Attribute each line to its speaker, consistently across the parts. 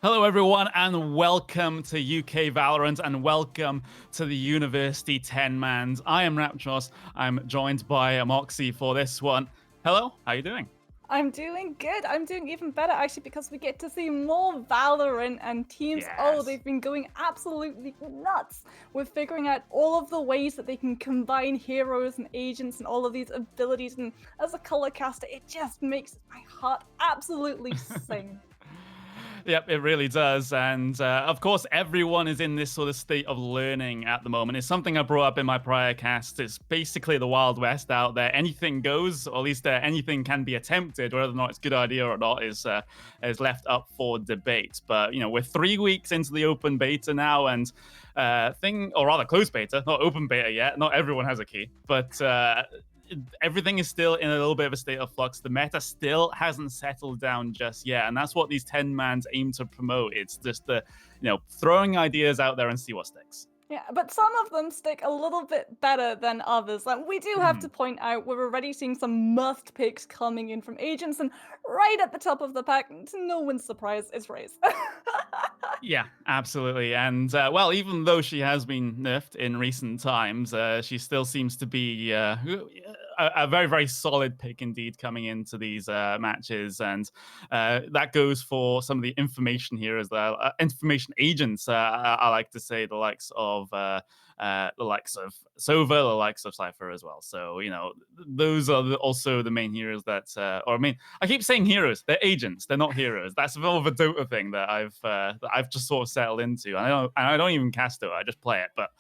Speaker 1: Hello, everyone, and welcome to UK Valorant, and welcome to the University 10 Mans. I am Raptros. I'm joined by Moxie for this one. Hello, how you doing?
Speaker 2: I'm doing good. I'm doing even better actually because we get to see more Valorant and teams. Oh,
Speaker 1: Yes.
Speaker 2: they've been going absolutely nuts with figuring out all of the ways that they can combine heroes and agents and all of these abilities. And as a color caster, it just makes my heart absolutely sing.
Speaker 1: Yep, it really does. And of course, everyone is in this sort of state of learning at the moment. It's something I brought up in my prior cast. It's basically the Wild West out there. Anything goes, or at least anything can be attempted. Whether or not it's a good idea or not is left up for debate. But we're 3 weeks into the open beta now, and or rather closed beta, not open beta yet. Not everyone has a key, but everything is still in a little bit of a state of flux. The meta still hasn't settled down just yet, and that's what these 10 mans aim to promote. It's just the throwing ideas out there and see what sticks.
Speaker 2: Yeah, but some of them stick a little bit better than others. Like we do have to
Speaker 1: Mhm.
Speaker 2: point out we're already seeing some must picks coming in from agents, and right at the top of the pack, to no one's surprise, is Raze.
Speaker 1: Yeah, absolutely. And well, even though she has been nerfed in recent times, she still seems to be a very, very solid pick indeed coming into these matches. And that goes for some of the information here as well. Information agents, I like to say, the likes of Sova, the likes of Cypher as well. So, those are also the main heroes or I mean, I keep saying heroes. They're agents. They're not heroes. That's more of a Dota thing that I've just sort of settled into. I don't even cast Dota. I just play it. But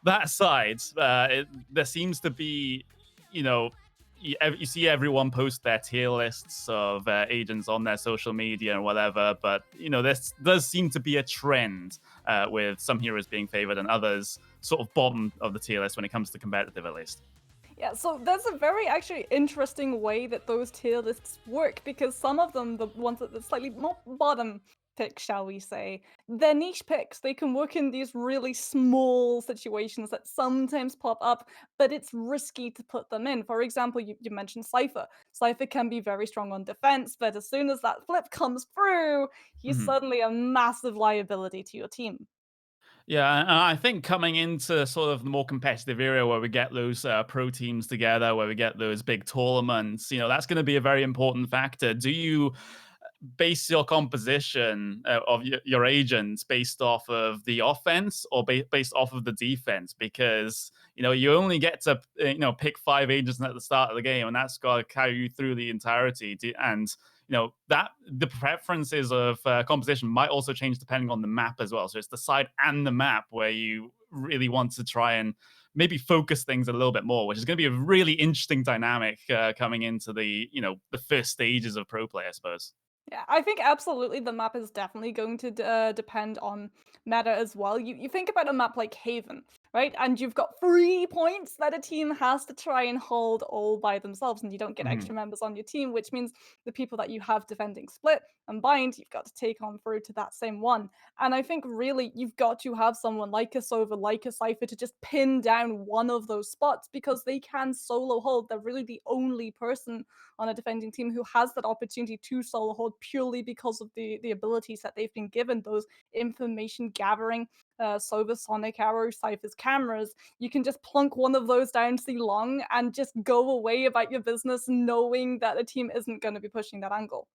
Speaker 1: that aside, there seems to be, you know, you see everyone post their tier lists of agents on their social media and whatever. But there does seem to be a trend with some heroes being favored and others sort of bottom of the tier list when it comes to competitive, at least.
Speaker 2: Yeah, so there's a very actually interesting way that those tier lists work because some of them, the ones that are slightly more bottom pick, shall we say, they're niche picks. They can work in these really small situations that sometimes pop up, but it's risky to put them in. For example, you mentioned Cypher. Cypher can be very strong on defense, but as soon as that flip comes through, he's
Speaker 1: Mhm.
Speaker 2: suddenly a massive liability to your team.
Speaker 1: Yeah, and I think coming into sort of the more competitive area where we get those pro teams together, where we get those big tournaments, that's going to be a very important factor. Do you base your composition of your agents based off of the offense or based off of the defense? Because you only get to pick five agents at the start of the game, and that's got to carry you through the entirety. And that the preferences of composition might also change depending on the map as well. So it's the side and the map where you really want to try and maybe focus things a little bit more, which is going to be a really interesting dynamic coming into the first stages of pro play, I suppose.
Speaker 2: Yeah, I think absolutely the map is definitely going to depend on meta as well. You think about a map like Haven, right? And you've got 3 points that a team has to try and hold all by themselves, and you don't get
Speaker 1: Mhm.
Speaker 2: extra members on your team, which means the people that you have defending split and bind, you've got to take on through to that same one. And I think really you've got to have someone like a Sova, like a Cypher to just pin down one of those spots because they can solo hold. They're really the only person on a defending team who has that opportunity to solo hold purely because of the abilities that they've been given, those information gathering, Sova Sonic Arrow, Cypher's cameras. You can just plunk one of those down C long and just go away about your business knowing that the team isn't going to be pushing that angle.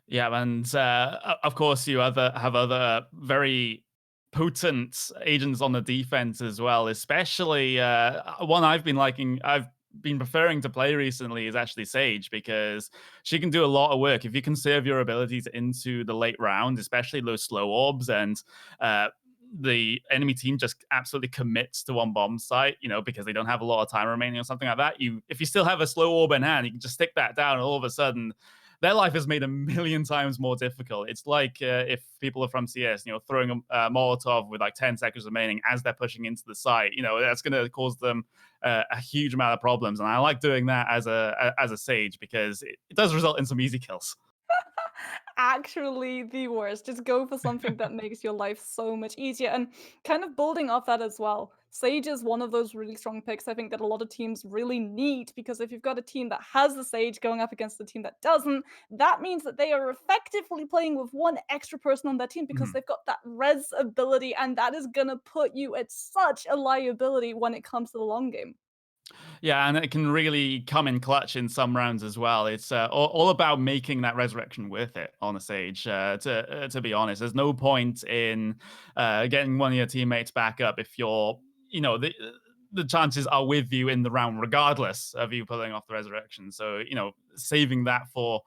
Speaker 1: Yeah, and of course you have other very potent agents on the defense as well. Especially one I've been liking. I've been preferring to play recently is actually Sage because she can do a lot of work if you conserve your abilities into the late round, especially those slow orbs and. The enemy team just absolutely commits to one bomb site, because they don't have a lot of time remaining or something like that. If you still have a slow orb in hand, you can just stick that down, and all of a sudden, their life is made a million times more difficult. It's like if people are from CS, throwing a Molotov with like 10 seconds remaining as they're pushing into the site, that's going to cause them a huge amount of problems. And I like doing that as a Sage because it does result in some easy kills.
Speaker 2: Actually the worst. Just go for something that makes your life so much easier. And kind of building off that as well. Sage is one of those really strong picks I think that a lot of teams really need, because if you've got a team that has the Sage going up against a team that doesn't, that means that they are effectively playing with one extra person on their team because
Speaker 1: Mhm.
Speaker 2: they've got that res ability, and that is gonna put you at such a liability when it comes to the long game.
Speaker 1: Yeah, and it can really come in clutch in some rounds as well. It's all about making that resurrection worth it on a stage. To be honest, there's no point in getting one of your teammates back up if you're, you know, the chances are with you in the round, regardless of you pulling off the resurrection. So, you know, saving that for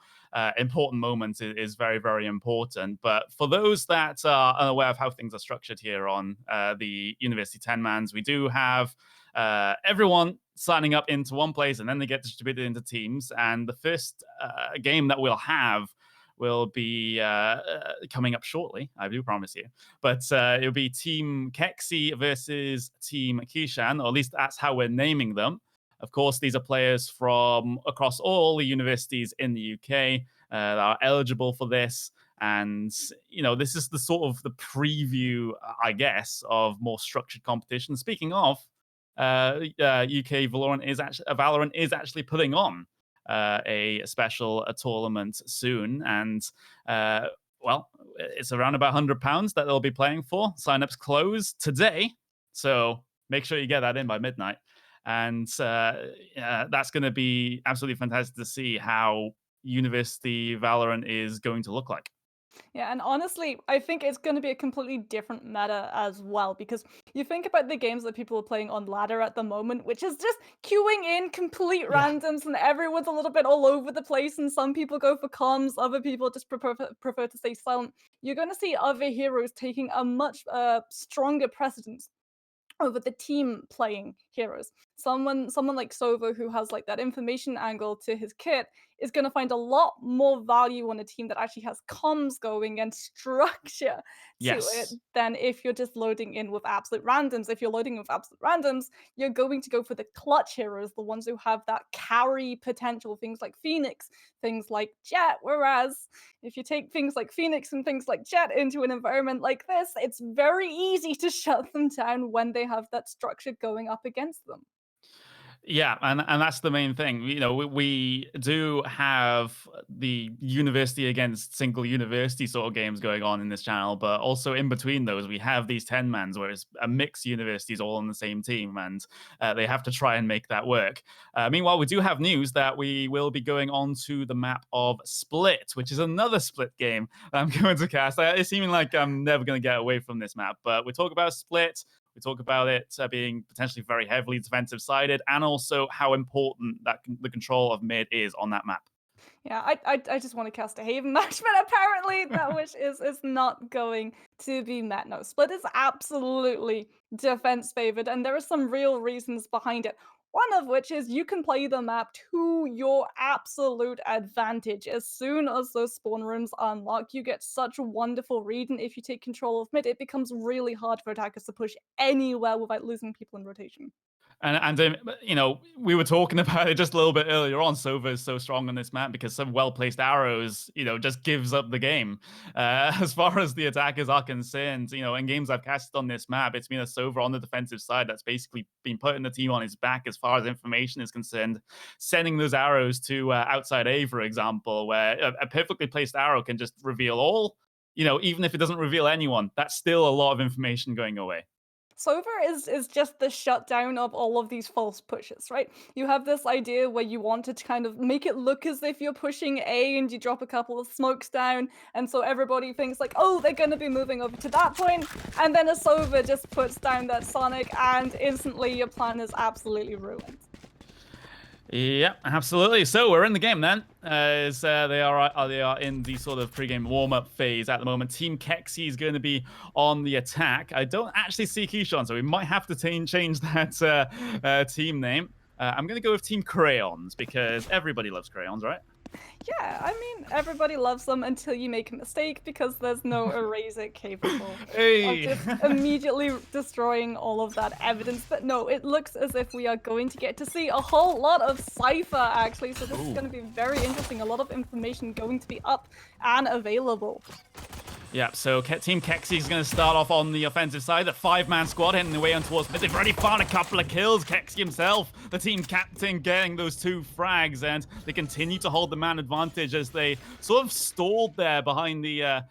Speaker 1: important moments is very, very important. But for those that are unaware of how things are structured here on the University 10 Mans, we do have everyone signing up into one place, and then they get distributed into teams. And the first game that we'll have will be coming up shortly. I do promise you. But it'll be Team Kexi versus Team Kishan, or at least that's how we're naming them. Of course, these are players from across all the universities in the UK that are eligible for this. And you know, this is the sort of the preview, I guess, of more structured competition. Speaking of, UK Valorant is actually putting on a special tournament soon, and well, it's around about £100 that they'll be playing for. Signups close today, so make sure you get that in by midnight. And that's going to be absolutely fantastic to see how University Valorant is going to look like.
Speaker 2: Yeah, and honestly, I think it's going to be a completely different meta as well, because you think about the games that people are playing on ladder at the moment, which is just queuing in complete
Speaker 1: Yeah.
Speaker 2: randoms, and everyone's a little bit all over the place, and some people go for comms, other people just prefer to stay silent. You're going to see other heroes taking a much stronger precedence over the team playing heroes. Someone like Sova, who has like that information angle to his kit, is going to find a lot more value on a team that actually has comms going and structure to it
Speaker 1: Yes.
Speaker 2: than if you're just loading in with absolute randoms. If you're loading with absolute randoms, you're going to go for the clutch heroes, the ones who have that carry potential, things like Phoenix, things like Jet. Whereas if you take things like Phoenix and things like Jet into an environment like this, it's very easy to shut them down when they have that structure going up against them.
Speaker 1: Yeah, and that's the main thing. You know, we do have the university against single university sort of games going on in this channel, but also in between those, we have these 10 mans where it's a mixed universities all on the same team, and they have to try and make that work. Meanwhile, we do have news that we will be going on to the map of Split, which is another Split game that I'm going to cast. It's seeming like I'm never going to get away from this map, but we talk about Split. We talk about it being potentially very heavily defensive sided, and also how important that the control of mid is on that map.
Speaker 2: Yeah, I just want to cast a Haven match, but apparently that wish is not going to be met. No, Split is absolutely defense favored, and there are some real reasons behind it. One of which is you can play the map to your absolute advantage. As soon as those spawn rooms unlock, you get such a wonderful read, and if you take control of mid, it becomes really hard for attackers to push anywhere without losing people in rotation.
Speaker 1: And you know, we were talking about it just a little bit earlier on. Sova is so strong on this map because some well-placed arrows, you know, just gives up the game. As far as the attackers are concerned, you know, in games I've casted on this map, it's been a Sova on the defensive side that's basically been putting the team on his back as far as information is concerned, sending those arrows to outside A, for example, where a perfectly placed arrow can just reveal all. You know, even if it doesn't reveal anyone, that's still a lot of information going away.
Speaker 2: Solver is just the shutdown of all of these false pushes, right? You have this idea where you want to kind of make it look as if you're pushing A and you drop a couple of smokes down, and so everybody thinks like, oh, they're gonna be moving over to that point, and then a Sova just puts down that Sonic, and instantly your plan is absolutely ruined.
Speaker 1: Yeah, absolutely. So we're in the game then. They are in the sort of pre-game warm-up phase at the moment. Team Kexi is going to be on the attack. I don't actually see Keyshawn, so we might have to change that team name. I'm going to go with Team Crayons because everybody loves crayons, right?
Speaker 2: Yeah, I mean, everybody loves them until you make a mistake because there's no eraser capable of
Speaker 1: Hey.
Speaker 2: just immediately destroying all of that evidence. But no, it looks as if we are going to get to see a whole lot of Cypher actually, so this is going to be very interesting. A lot of information going to be up and available.
Speaker 1: Yeah, so Team Kexi is going to start off on the offensive side. The 5-man squad heading their way on towards mid. They've already found a couple of kills. Kexi himself, the team captain, getting those 2 frags, and they continue to hold the man advantage as they sort of stalled there behind the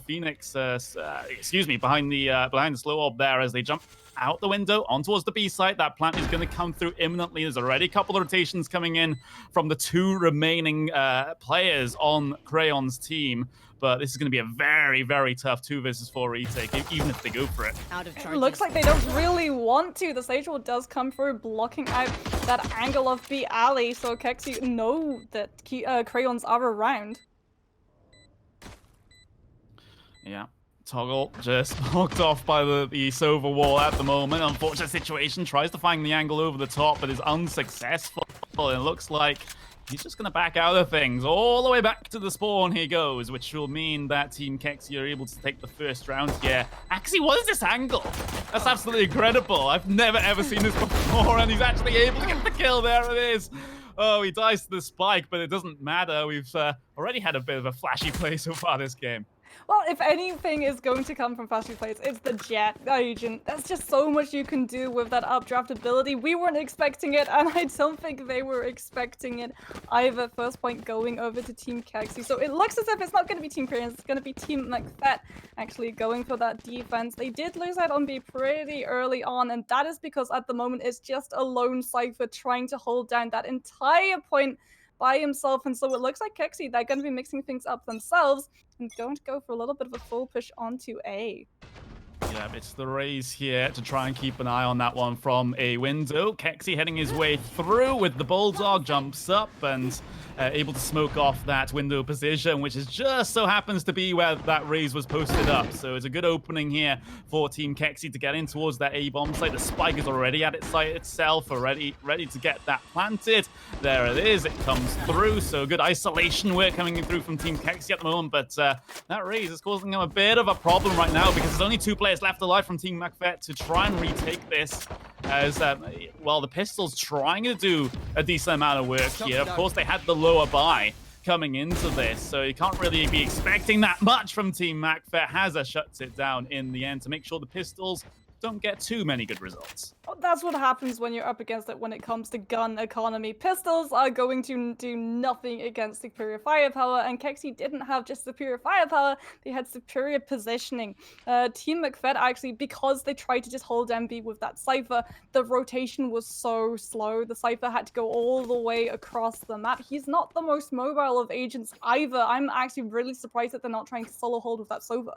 Speaker 1: Phoenix. Behind the slow orb there as they jump out the window on towards the B site. That plant is going to come through imminently. There's already a couple of rotations coming in from the 2 remaining players on Crayon's team. But this is going to be a very, very tough 2 versus 4 retake, even if they go for it.
Speaker 2: It looks like they don't really want to. The Sage Ward does come through, blocking out that angle of the alley, so Kexi know that Crayons are around.
Speaker 1: Yeah. Toggle just blocked off by the Sova wall at the moment. Unfortunate situation. Tries to find the angle over the top, but is unsuccessful. And it looks like he's just going to back out of things. All the way back to the spawn he goes, which will mean that Team Kexi are able to take the first round here. Actually, what is this angle? That's absolutely incredible. I've never, ever seen this before, and he's actually able to get the kill. There it is. Oh, he dies to the spike, but it doesn't matter. We've already had a bit of a flashy play so far this game.
Speaker 2: Well, if anything is going to come from flashy plays, it's the Jett agent. There's just so much you can do with that updraft ability. We weren't expecting it, and I don't think they were expecting it either. First point going over to Team Kexi. So it looks as if it's not going to be Team Crayons, it's going to be Team McFett actually going for that defense. They did lose out on B pretty early on, and that is because at the moment it's just a lone Cypher trying to hold down that entire point by himself, and so it looks like Kexi, they're going to be mixing things up themselves and going to go for a little bit of a full push onto A.
Speaker 1: Yeah, it's the Raze here to try and keep an eye on that one from a window. Kexi heading his way through with the Bulldog, jumps up and able to smoke off that window position, which is just so happens to be where that Raze was posted up. So it's a good opening here for Team Kexi to get in towards that A-bomb site. The spike is already at its site itself, already ready to get that planted. There it is, it comes through. So good isolation work coming in through from Team Kexi at the moment, but that Raze is causing them a bit of a problem right now because there's only 2 players left alive from Team McFett to try and retake this as, well, the Pistols trying to do a decent amount of work here. Of course, they had the lower buy coming into this, so you can't really be expecting that much from Team McFett. Hazza shuts it down in the end to make sure the Pistols don't get too many good results.
Speaker 2: Well, that's what happens when you're up against it when it comes to gun economy. Pistols are going to do nothing against superior firepower, and Kexi didn't have just superior firepower, they had superior positioning. Team McFett actually, because they tried to just hold MB with that Cypher, the rotation was so slow. The Cypher had to go all the way across the map. He's not the most mobile of agents either. I'm actually really surprised that they're not trying to solo hold with that Sova.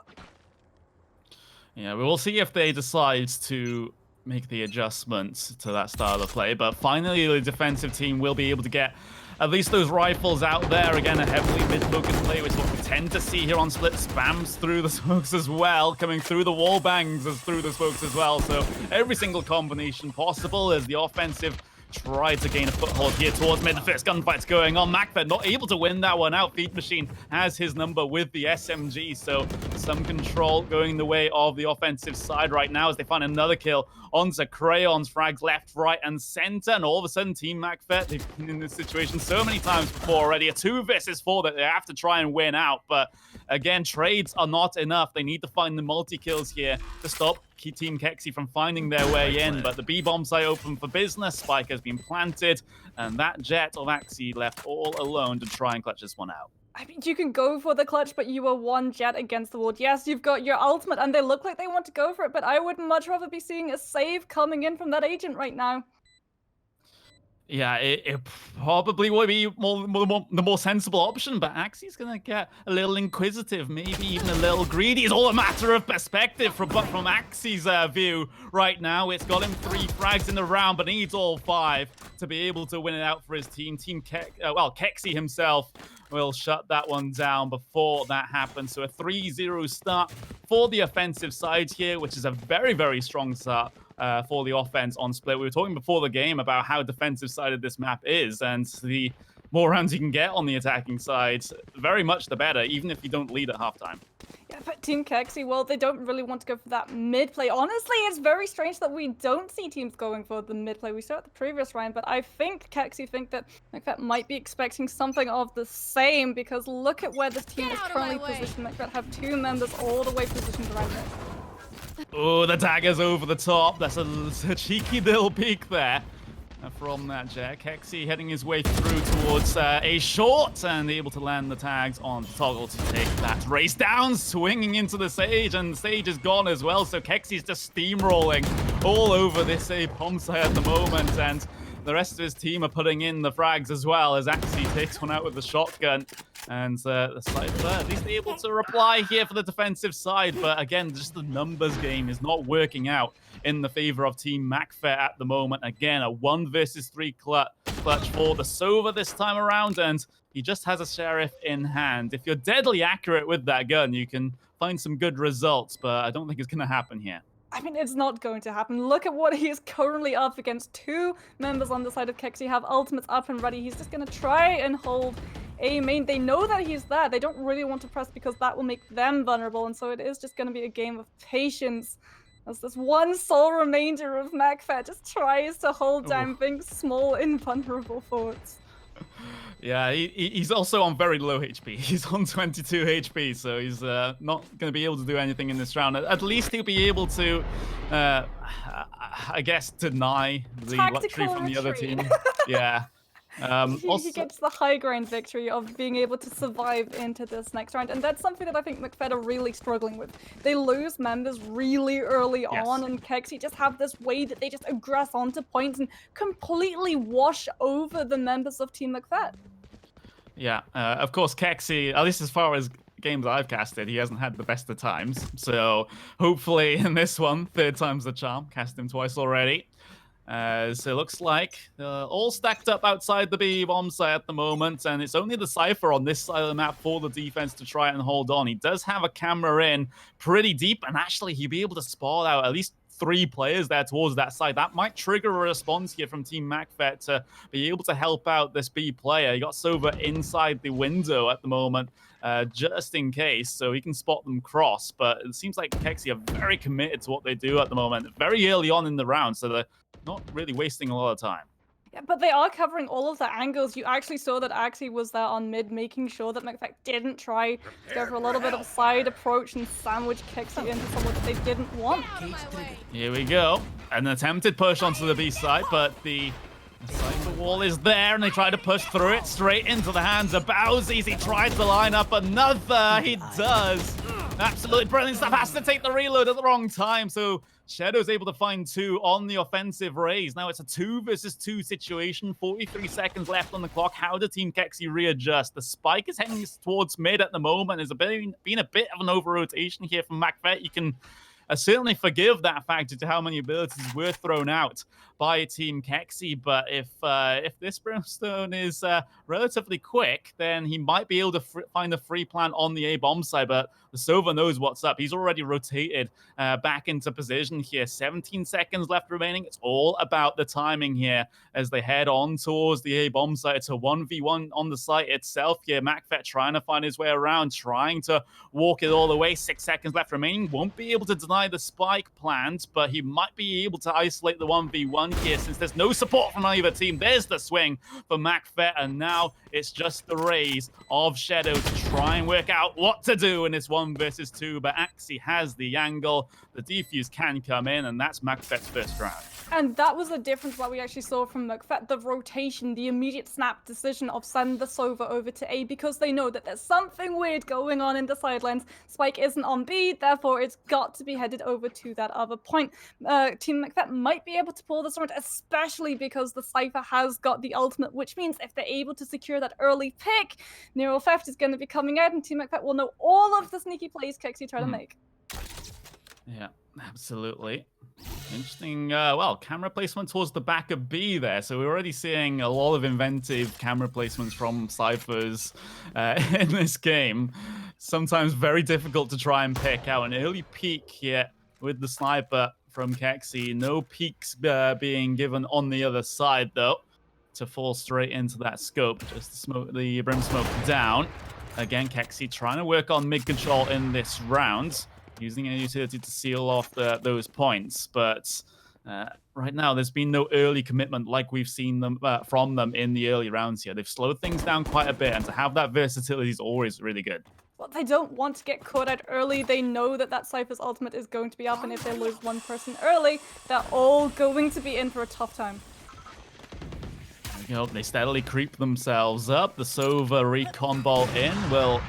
Speaker 1: Yeah, we will see if they decide to make the adjustments to that style of play, but finally the defensive team will be able to get at least those rifles out there. Again, a heavily mid-focused play, which is what we tend to see here on Split. Spams through the smokes as well, coming through the wall bangs as through the smokes as well. So every single combination possible as the offensive try to gain a foothold here towards mid. The first gunfight's going on. McFett not able to win that one out. Feed Machine has his number with the SMG, so some control going the way of the offensive side right now as they find another kill onto Crayons. Frags left, right, and center, and all of a sudden Team McFett, they've been in this situation so many times before already. A 2 versus 4 that they have to try and win out, but again, trades are not enough. They need to find the multi-kills here to stop Team Kexi from finding their way in, but the B-bomb site open for business. Spike has been planted, and that Jett of Axie left all alone to try and clutch this one out.
Speaker 2: I mean, you can go for the clutch, but you are 1 Jett against the wall. Yes, you've got your ultimate, and they look like they want to go for it, but I would much rather be seeing a save coming in from that agent right now.
Speaker 1: Yeah, it probably would be the more sensible option, but Axie's going to get a little inquisitive, maybe even a little greedy. It's all a matter of perspective from Axie's view right now. It's got him 3 frags in the round, but he needs all 5 to be able to win it out for his team. Kexi himself will shut that one down before that happens. So a 3-0 start for the offensive side here, which is a very, very strong start for the offense on Split. We were talking before the game about how defensive-sided this map is, and the more rounds you can get on the attacking side, very much the better, even if you don't lead at halftime.
Speaker 2: Yeah, But Team Kexi, well, they don't really want to go for that mid play. Honestly, it's very strange that we don't see teams going for the mid play. We saw it the previous round, but I think Kexi think that McFett might be expecting something of the same, because look at where this team is currently positioned. McFett have 2 members all the way positioned around it.
Speaker 1: Oh, the dagger's over the top. That's a cheeky little peek there from that Jet. Kexi heading his way through towards a short and able to land the tags on Toggle to take that race down, swinging into the Sage, and the Sage is gone as well. So Kexi's just steamrolling all over this A bomb site at the moment, and the rest of his team are putting in the frags as well as Axie takes one out with the shotgun. And the Cypher at least able to reply here for the defensive side. But again, just the numbers game is not working out in the favor of Team McFett at the moment. Again, a 1 versus 3 clutch for the Sova this time around. And he just has a Sheriff in hand. If you're deadly accurate with that gun, you can find some good results. But I don't think it's going to happen here.
Speaker 2: I mean, it's not going to happen. Look at what he is currently up against. 2 members on the side of Kexi have ultimates up and ready. He's just going to try and hold A main. They know that he's there. They don't really want to press because that will make them vulnerable. And so it is just going to be a game of patience as this one sole remainder of McFett just tries to hold down Vink's small, invulnerable forts.
Speaker 1: Yeah, he's also on very low HP. He's on 22 HP, so he's not going to be able to do anything in this round. At least he'll be able to, I guess, deny the luxury from the other team. Yeah.
Speaker 2: He gets the high ground victory of being able to survive into this next round, and that's something that I think McFett are really struggling with. They lose members really early on, and Kexi just have this way that they just aggress onto points and completely wash over the members of Team McFett.
Speaker 1: Yeah, of course, Kexi, at least as far as games I've casted, he hasn't had the best of times. So hopefully in this one, 3rd time's the charm. Cast him twice already. So it looks like all stacked up outside the B bomb site at the moment, and it's only the Cypher on this side of the map for the defense to try and hold on. He does have a camera in pretty deep, and actually he'll be able to spot out at least 3 players there towards that side. That might trigger a response here from Team McFett to be able to help out this B player. You got Sova inside the window at the moment, just in case, so he can spot them cross. But it seems like Kexi are very committed to what they do at the moment, very early on in the round, so they're not really wasting a lot of time.
Speaker 2: Yeah, but they are covering all of the angles. You actually saw that Axie was there on mid, making sure that McFett didn't try to go for a little bit of a side approach and sandwich Kexi into someone that they didn't want.
Speaker 1: Here we go. An attempted push onto the B side, but the Cypher wall is there, and they try to push through it straight into the hands of Bowsies. He tries to line up another. He does. Absolutely brilliant stuff. Has to take the reload at the wrong time, so Shadow's able to find 2 on the offensive raise. Now it's a 2 versus 2 situation. 43 seconds left on the clock. How do Team Kexi readjust? The spike is heading towards mid at the moment. There's been a bit of an over-rotation here from McFett. You can certainly forgive that factor to how many abilities were thrown out by Team Kexi, but if this Brimstone is relatively quick, then he might be able to find a free plan on the A bomb side. But the Sova knows what's up. He's already rotated back into position here. 17 seconds left remaining. It's all about the timing here as they head on towards the A bomb site. It's a 1v1 on the site itself here. McFett trying to find his way around, trying to walk it all the way. 6 seconds left remaining. Won't be able to deny the spike plans, but he might be able to isolate the 1v1 here since there's no support from either team. There's the swing for McFett, and now it's just the raise of Shadow to try and work out what to do in this 1 versus 2, but Axie has the angle. The defuse can come in, and that's McFett's first round.
Speaker 2: And that was the difference that we actually saw from McFett, the rotation, the immediate snap decision of send the Sova over to A, because they know that there's something weird going on in the sidelines. Spike isn't on B, therefore it's got to be headed over to that other point. Team McFett might be able to pull this around, especially because the Cypher has got the ultimate, which means if they're able to secure that early pick, Neural Theft is going to be coming out, and Team McFett will know all of the sneaky plays Kexi try to make.
Speaker 1: Yeah, absolutely. Interesting, well, camera placement towards the back of B there. So we're already seeing a lot of inventive camera placements from Cyphers in this game. Sometimes very difficult to try and pick out. An early peek here with the sniper from Kexi. No peeks being given on the other side, though, to fall straight into that scope. Just the Brim smoke down. again, Kexi trying to work on mid control in this round, using a utility to seal off those points. But right now, there's been no early commitment like we've seen them from them in the early rounds here. They've slowed things down quite a bit, and to have that versatility is always really good.
Speaker 2: Well, they don't want to get caught out early. They know that Cypher's ultimate is going to be up, and if they lose one person early, they're all going to be in for a tough time.
Speaker 1: There we go. They steadily creep themselves up. The Sova recon ball in will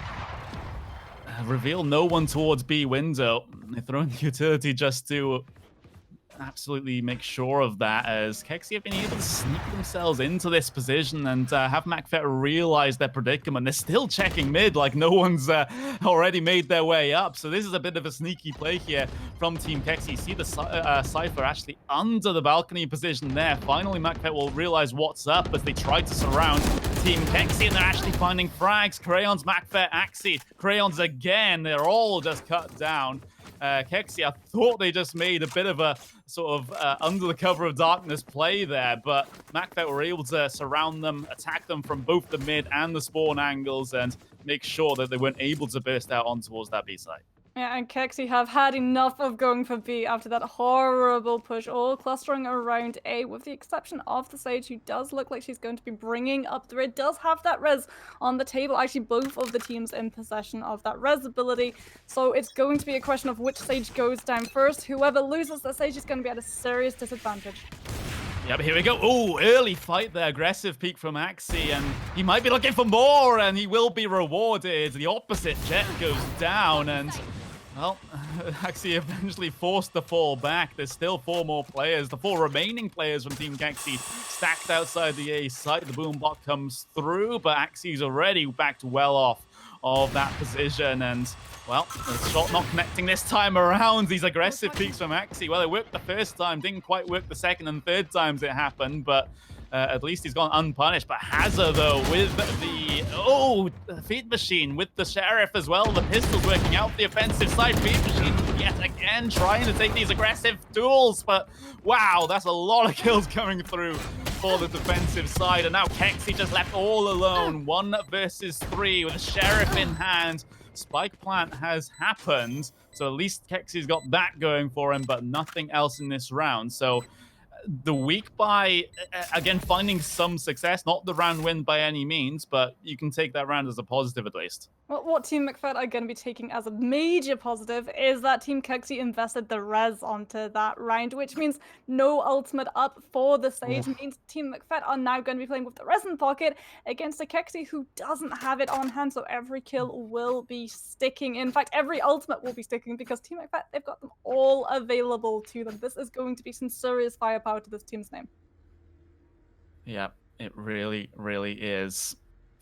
Speaker 1: reveal no one towards B window. They throw in the utility just to absolutely make sure of that, as Kexi have been able to sneak themselves into this position and have McFet realize their predicament. They're still checking mid like no one's already made their way up. So this is a bit of a sneaky play here from Team Kexi. See the Cypher actually under the balcony position there. Finally, McFet will realize what's up as they try to surround Team Kexi, and they're actually finding frags. Crayons, McFet, Axie. Crayons again. They're all just cut down. Kexi, I thought they just made a bit of a sort of under the cover of darkness play there, but McFet were able to surround them, attack them from both the mid and the spawn angles, and make sure that they weren't able to burst out on towards that B side.
Speaker 2: Yeah, and Kexi have had enough of going for B after that horrible push, all clustering around A, with the exception of the Sage, who does look like she's going to be bringing up the red, does have that res on the table. Actually, both of the teams in possession of that res ability, so it's going to be a question of which Sage goes down first. Whoever loses the Sage is going to be at a serious disadvantage.
Speaker 1: Yeah, but here we go. Oh, early fight there. Aggressive peek from Axie, and he might be looking for more, and he will be rewarded. The opposite jet goes down, and well, Axie eventually forced the fall back. There's still 4 more players. The 4 remaining players from Team Kexi stacked outside the A site. The boom bot comes through, but Axie's already backed well off of that position. And, well, the shot not connecting this time around. These aggressive peaks from Axie. Well, it worked the first time. Didn't quite work the second and third times it happened, but at least he's gone unpunished. But Hazza, though, with the feed machine, with the Sheriff as well. The pistol's working out the offensive side. Feed machine yet again trying to take these aggressive duels. But wow, that's a lot of kills coming through for the defensive side. And now Kexi just left all alone. 1 versus 3 with the Sheriff in hand. Spike plant has happened. So at least Kexi's got that going for him, but nothing else in this round. So the week by, again, finding some success, not the round win by any means, but you can take that round as a positive at least.
Speaker 2: Well, what Team McFet are going to be taking as a major positive is that Team Kexi invested the res onto that round, which means no ultimate up for the Sage. Means Team McFet are now going to be playing with the res in pocket against a Kexi who doesn't have it on hand, so every kill will be sticking. In fact, every ultimate will be sticking because Team McFet, they've got them all available to them. This is going to be some serious firepower to this team's name.
Speaker 1: Yeah, it really, really is.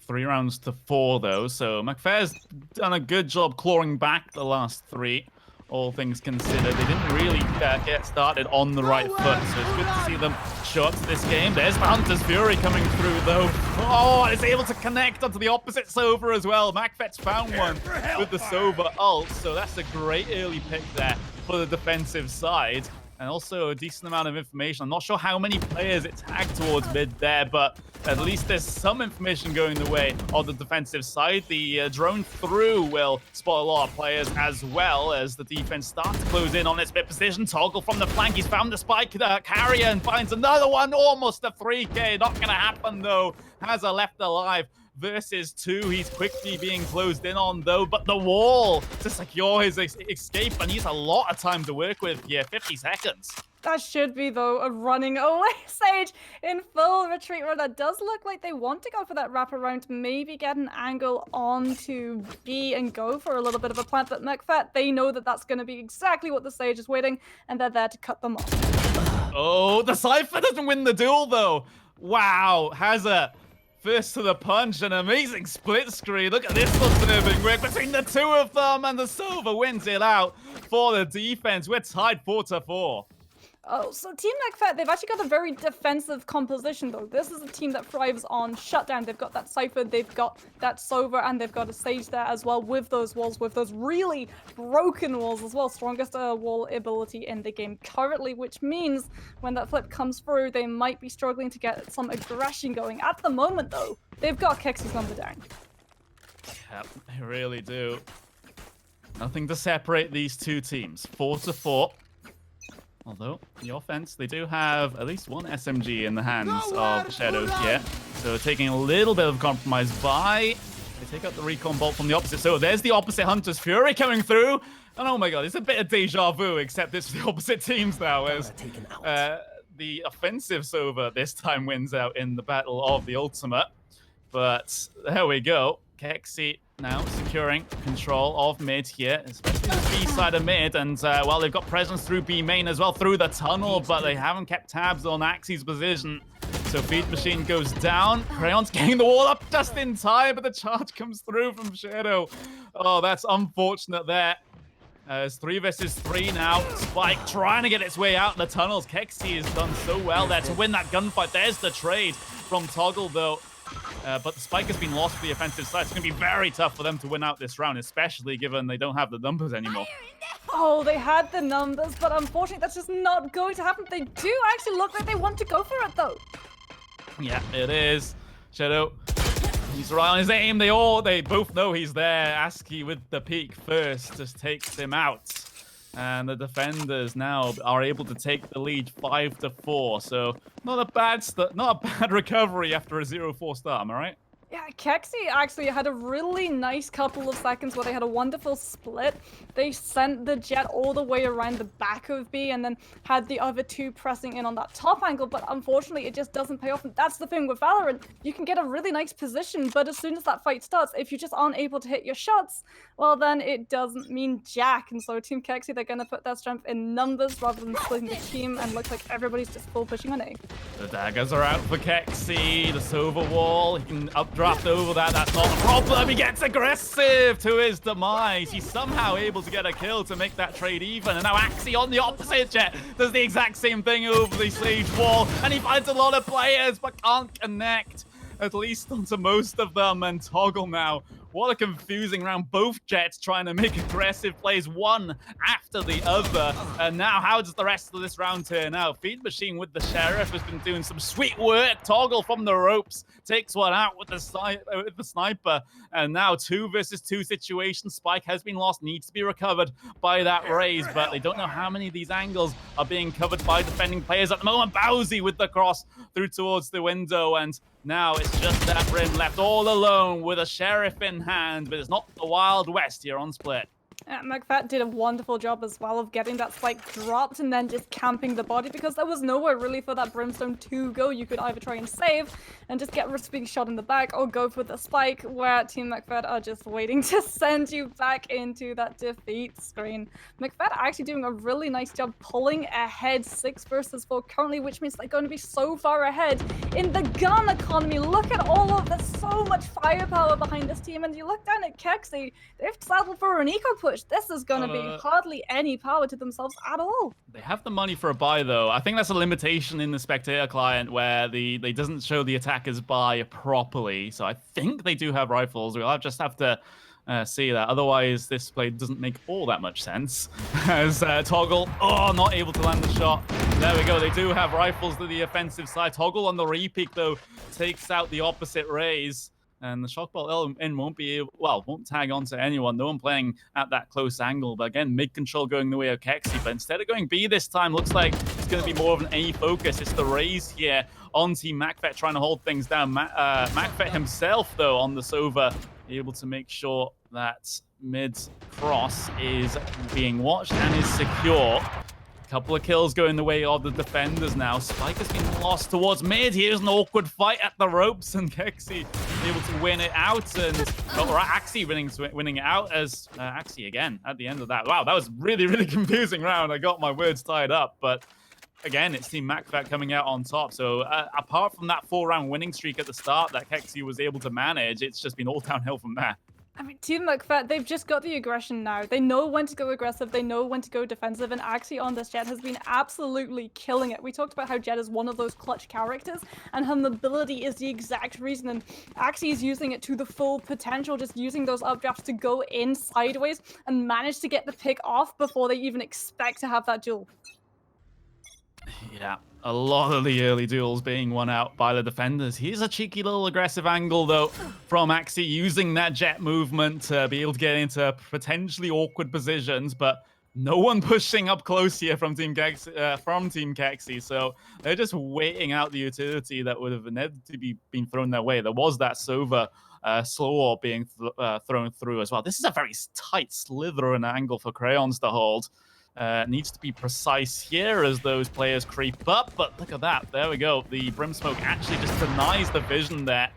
Speaker 1: 3 rounds to 4, though, so McFair's done a good job clawing back the last 3, all things considered. They didn't really get started on the right foot, so it's good to see them show up to this game. There's the Hunter's Fury coming through, though. Oh, it's able to connect onto the opposite Sova as well. McFet's found one with the Sova ult, so that's a great early pick there for the defensive side. And also a decent amount of information. I'm not sure how many players it tagged towards mid there, but at least there's some information going the way of the defensive side. The drone through will spot a lot of players as well as the defense starts to close in on its mid position. Toggle from the flank. He's found the spike carrier and finds another one. Almost a 3K. Not going to happen, though. Hazza left alive. Versus 2, he's quickly being closed in on, though, but the wall to secure his escape, and he's a lot of time to work with here, 50 seconds.
Speaker 2: That should be, though, a running away Sage in full retreat mode. That does look like they want to go for that wraparound, maybe get an angle onto B and go for a little bit of a plant, but McFet, they know that that's going to be exactly what the Sage is waiting, and they're there to cut them off.
Speaker 1: Oh, the Cypher doesn't win the duel, though. Wow, Hazza. First to the punch, an amazing split screen. Look at this observing work between the 2 of them, and the Sova wins it out for the defense. We're tied 4-4.
Speaker 2: Oh, so Team McFet, they've actually got a very defensive composition, though. This is a team that thrives on shutdown. They've got that Cypher, they've got that Sova, and they've got a Sage there as well with those walls, with those really broken walls as well. Strongest wall ability in the game currently, which means when that flip comes through, they might be struggling to get some aggression going. At the moment, though, they've got Kexi's number down.
Speaker 1: Yep, they really do. Nothing to separate these two teams. 4-4. Although, the offense, they do have at least one SMG in the hands of the Shadows here. So taking a little bit of compromise by... They take out the recon bolt from the opposite. So there's the opposite Hunter's Fury coming through. And oh my god, it's a bit of deja vu, except it's the opposite teams now. As the offensive Sova this time wins out in the Battle of the Ultimate. But there we go. Kexi now securing control of mid here, especially the B side of mid. And, well, they've got presence through B main as well, through the tunnel, but they haven't kept tabs on Axie's position. So Feed Machine goes down. Crayon's getting the wall up just in time, but the charge comes through from Shadow. Oh, that's unfortunate there. It's 3 versus 3 now. Spike trying to get its way out in the tunnels. Kexi has done so well there to win that gunfight. There's the trade from Toggle, though. But the spike has been lost for the offensive side. It's going to be very tough for them to win out this round, especially given they don't have the numbers anymore.
Speaker 2: Oh, they had the numbers, but unfortunately that's just not going to happen. They do actually look like they want to go for it, though.
Speaker 1: Yeah, it is. Shadow, he's right on his aim. They both know he's there. Aski with the peek first just takes him out. And the defenders now are able to take the lead 5-4. So not a bad recovery after a 0-4 start, am I right?
Speaker 2: Yeah, Kexi actually had a really nice couple of seconds where they had a wonderful split. They sent the Jet all the way around the back of B and then had the other two pressing in on that top angle, but unfortunately it just doesn't pay off. And that's the thing with Valorant. You can get a really nice position, but as soon as that fight starts, if you just aren't able to hit your shots, well then it doesn't mean jack. And so Team Kexi, they're going to put their strength in numbers rather than splitting the team, and looks like everybody's just full pushing on A.
Speaker 1: The daggers are out for Kexi. The Sova wall, he can updraft over that. That's not a problem. He gets aggressive to his demise. He's somehow able to get a kill to make that trade even. And now Axie on the opposite Jet does the exact same thing over the Sage wall. And he finds a lot of players but can't connect, at least onto most of them. And Toggle now, what a confusing round. Both Jets trying to make aggressive plays, one after the other. And now, how does the rest of this round turn out? Feed Machine with the Sheriff has been doing some sweet work. Toggle from the ropes takes one out with the sniper. And now 2 versus 2 situation. Spike has been lost, needs to be recovered by that Raze. But they don't know how many of these angles are being covered by defending players at the moment. Bowsy with the cross through towards the window. And now it's just that Brim left all alone with a Sheriff in hand, but it's not the Wild West here on Split.
Speaker 2: McFat did a wonderful job as well of getting that spike dropped and then just camping the body, because there was nowhere really for that Brimstone to go. You could either try and save and just get risk being shot in the back, or go for the spike, where Team McFat are just waiting to send you back into that defeat screen. McFat actually doing a really nice job pulling ahead 6 versus 4 currently, which means they're going to be so far ahead in the gun economy. Look at all of this, so much firepower behind this team, and you look down at Kexi, they've settled for an eco push. This is going to be hardly any power to themselves at all.
Speaker 1: They have the money for a buy, though. I think that's a limitation in the Spectator client where they doesn't show the attackers buy properly. So I think they do have rifles. We'll just have to see that. Otherwise, this play doesn't make all that much sense. As Toggle, not able to land the shot. There we go. They do have rifles to the offensive side. Toggle on the repeat, though, takes out the opposite Raze. And the Shockbolt in won't tag onto anyone. No one playing at that close angle. But again, mid control going the way of Kexi. But instead of going B this time, looks like it's going to be more of an A focus. It's the Raze here on Team McFet trying to hold things down. McFet himself, though, on the Sova, able to make sure that mid cross is being watched and is secure. Couple of kills going the way of the defenders now. Spike has been lost towards mid. Here's an awkward fight at the ropes, and Kexi able to win it out, and Axie winning it out as Axie again at the end of that. Wow, that was really, really confusing round. I got my words tied up, but again, it's Team McFat coming out on top. So apart from that 4-round winning streak at the start that Kexi was able to manage, it's just been all downhill from there.
Speaker 2: I mean, Team McFat, they've just got the aggression now. They know when to go aggressive, they know when to go defensive, and Axie on this Jet has been absolutely killing it. We talked about how Jet is one of those clutch characters, and her mobility is the exact reason, and Axie is using it to the full potential, just using those updrafts to go in sideways and manage to get the pick off before they even expect to have that duel.
Speaker 1: Yeah, a lot of the early duels being won out by the defenders. Here's a cheeky little aggressive angle, though, from Axie, using that jet movement to be able to get into potentially awkward positions, but no one pushing up close here from Team Kexi, so they're just waiting out the utility that would have inevitably been thrown their way. There was that Sova slow orb being thrown through as well. This is a very tight Slytherin angle for Crayons to hold. Needs to be precise here as those players creep up, but look at that. There we go. The Brimsmoke actually just denies the vision there.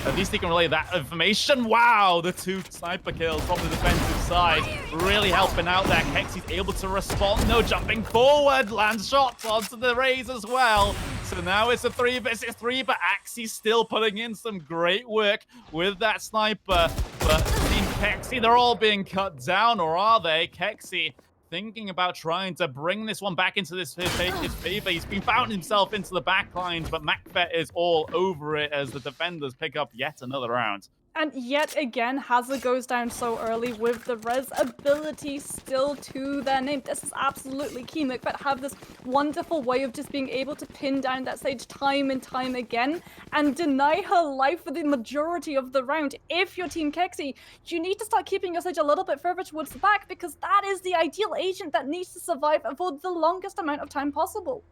Speaker 1: At least he can relay that information. Wow, the 2 sniper kills from the defensive side really helping out there. Kexy's able to respond. No jumping forward. Lands shots onto the Raze as well. So now it's a 3 versus 3, but Axie's still putting in some great work with that sniper. But Team Kexy, they're all being cut down, or are they? Kexy thinking about trying to bring this one back into his favor. He's been found himself into the back lines, but Macbeth is all over it as the defenders pick up yet another round.
Speaker 2: And yet again, Hazard goes down so early with the res ability still to their name. This is absolutely key. Macbeth have this wonderful way of just being able to pin down that Sage time and time again and deny her life for the majority of the round. If you're Team Kexy, you need to start keeping your Sage a little bit further towards the back, because that is the ideal agent that needs to survive for the longest amount of time possible.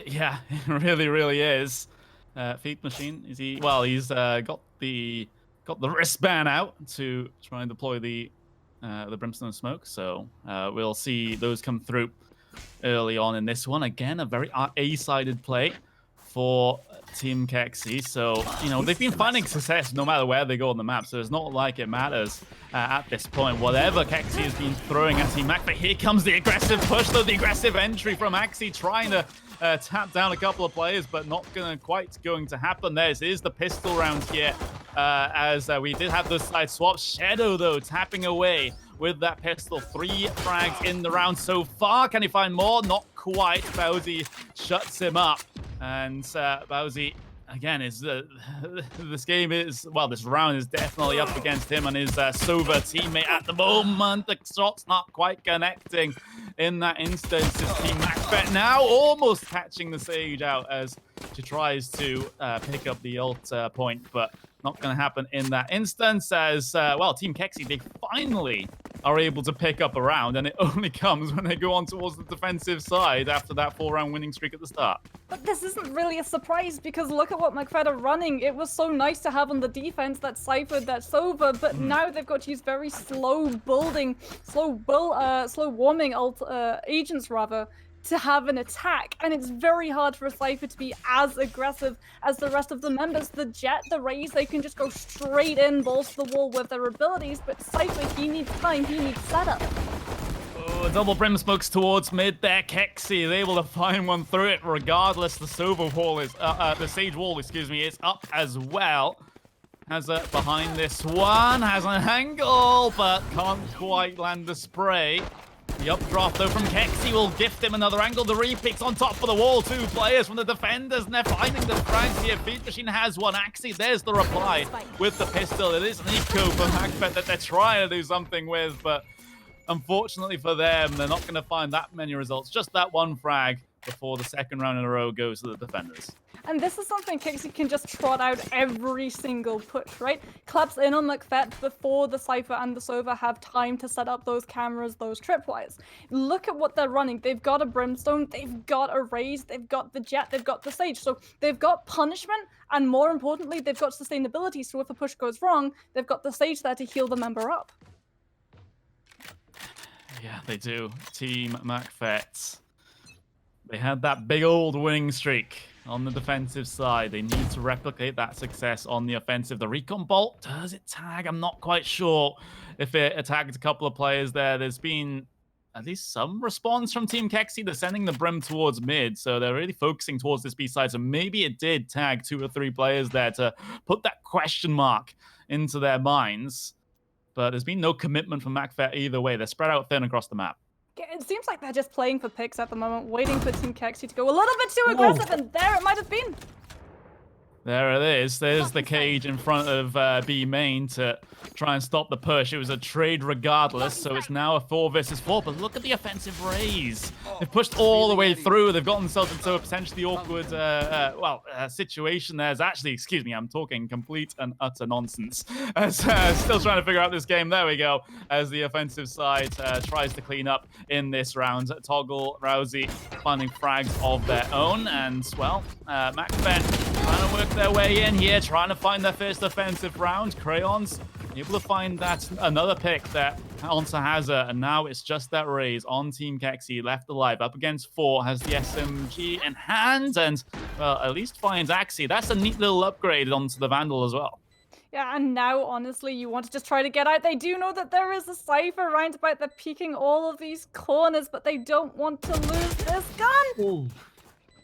Speaker 1: Yeah, it really, really is. Feed Machine, is he? Well, he's got the wristband out to try and deploy the Brimstone Smoke. So we'll see those come through early on in this one. Again, a very A-sided play for Team Kexy. So, you know, they've been finding success no matter where they go on the map. So it's not like it matters at this point. Whatever Kexy has been throwing at Team Mac. But here comes the aggressive push, though. The aggressive entry from Axie, trying to tap down a couple of players, but not quite going to happen. This is the pistol round here, as we did have those side swaps. Shadow, though, tapping away with that pistol. 3 frags in the round so far. Can he find more? Not quite. Bowsy shuts him up. And Bowsy, again, is this round is definitely up against him and his Sova teammate at the moment. The shot's not quite connecting in that instance. It's Team Macbeth now almost catching the Sage out as she tries to pick up the ult point, but not going to happen in that instance as, Team Kexy, they finally are able to pick up a round, and it only comes when they go on towards the defensive side after that 4-round winning streak at the start.
Speaker 2: But this isn't really a surprise, because look at what Macbeth are running. It was so nice to have on the defense that Cypher, that Sova, but now they've got to use very slow warming agents rather, to have an attack, and it's very hard for a Cypher to be as aggressive as the rest of the members. The Jet, the Raze, they can just go straight in, balls to the wall with their abilities, but Cypher, he needs time, he needs setup.
Speaker 1: Oh, double Brim Smokes towards mid there. Kexy is able to find one through it regardless. The Sova wall is, the Sage wall, excuse me, is up as well. Has a behind this one, has an angle, but can't quite land the spray. The updraft, though, from Kexy will gift him another angle. The repeats on top of the wall. 2 players from the defenders, and they're finding the frags here. Feed Machine has one. Axie, there's the reply with the pistol. It is an eco for Macbeth that they're trying to do something with, but unfortunately for them, they're not going to find that many results. Just that one frag before the second round in a row goes to the defenders.
Speaker 2: And this is something Kexy can just trot out every single push, right? Claps in on Macbeth before the Cypher and the Sova have time to set up those cameras, those tripwires. Look at what they're running. They've got a Brimstone, they've got a Raze, they've got the Jet, they've got the Sage. So they've got punishment, and more importantly, they've got sustainability. So if a push goes wrong, they've got the Sage there to heal the member up.
Speaker 1: Yeah, they do. Team Macbeth. They had that big old winning streak on the defensive side. They need to replicate that success on the offensive. The Recon Bolt, does it tag? I'm not quite sure if it tagged a couple of players there. There's been at least some response from Team Kexy. They're sending the Brim towards mid, so they're really focusing towards this B side. So maybe it did tag 2 or 3 players there to put that question mark into their minds. But there's been no commitment from Macbeth either way. They're spread out thin across the map.
Speaker 2: It seems like they're just playing for picks at the moment, waiting for Team Kexy to go a little bit too aggressive, and there it might have been.
Speaker 1: There it is. There's the cage in front of B main to try and stop the push. It was a trade regardless, so it's now a 4 versus 4. But look at the offensive raise. They've pushed all the way through. They've gotten themselves into a potentially awkward, situation. There's actually, excuse me, I'm talking complete and utter nonsense. Still trying to figure out this game. There we go. As the offensive side tries to clean up in this round. Toggle, Rousey finding frags of their own. And, well, MacFet trying to work their way in here, trying to find their first offensive round. Crayons able to find that another pick that onto Hazard, and now it's just that raise on Team Kexi, left alive, up against 4, has the SMG in hand, and, well, at least finds Axie. That's a neat little upgrade onto the Vandal as well.
Speaker 2: Yeah, and now, honestly, you want to just try to get out. They do know that there is a Cypher roundabout. They're peeking all of these corners, but they don't want to lose this gun.
Speaker 1: Ooh.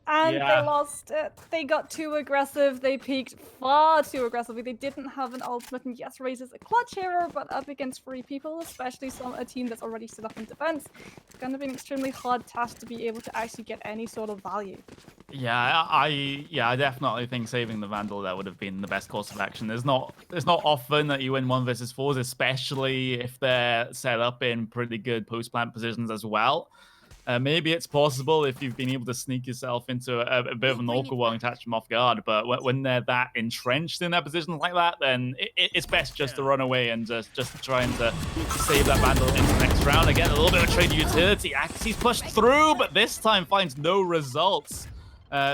Speaker 2: And
Speaker 1: Yeah.
Speaker 2: they lost it. They got too aggressive. They peaked far too aggressively. They didn't have an ultimate. And yes, Raze is a clutch hero, but up against 3 people, especially a team that's already stood up in defense, it's going to be an extremely hard task to be able to actually get any sort of value.
Speaker 1: Yeah, I definitely think saving the Vandal there would have been the best course of action. There's not often that you win 1 versus 4s, especially if they're set up in pretty good post-plant positions as well. Maybe it's possible if you've been able to sneak yourself into a bit of an awkward one and catch them off guard, but when they're that entrenched in their positions like that, then it's best just to run away and just trying to save that Vandal into the next round. Again, a little bit of trade utility. Axie's pushed through, but this time finds no results.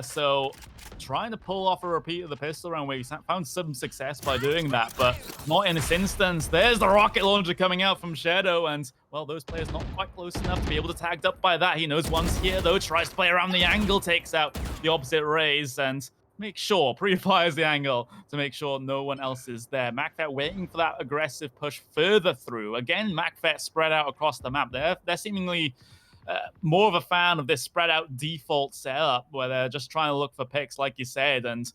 Speaker 1: So trying to pull off a repeat of the pistol round where he found some success by doing that, but not in this instance. There's the rocket launcher coming out from Shadow, and, well, those players not quite close enough to be able to tagged up by that. He knows one's here, though, tries to play around the angle, takes out the opposite raise, and pre-fires the angle to make sure no one else is there. MacFet waiting for that aggressive push further through. Again, MacFet spread out across the map. They're seemingly more of a fan of this spread out default setup where they're just trying to look for picks, like you said, and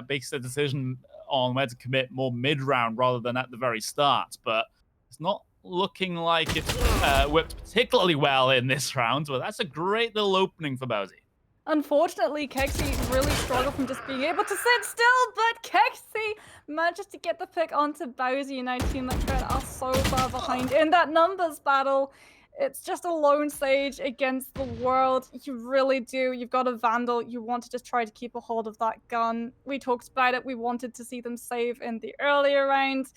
Speaker 1: makes the decision on where to commit more mid-round rather than at the very start. But it's not looking like it's worked particularly well in this round, but that's a great little opening for Bowsy.
Speaker 2: Unfortunately, Kexi really struggled from just being able to sit still, but Kexi manages to get the pick onto Bowsy, and now Team MacFet are so far behind in that numbers battle. It's just a lone Sage against the world. You really do. You've got a Vandal. You want to just try to keep a hold of that gun. We talked about it. We wanted to see them save in the earlier round.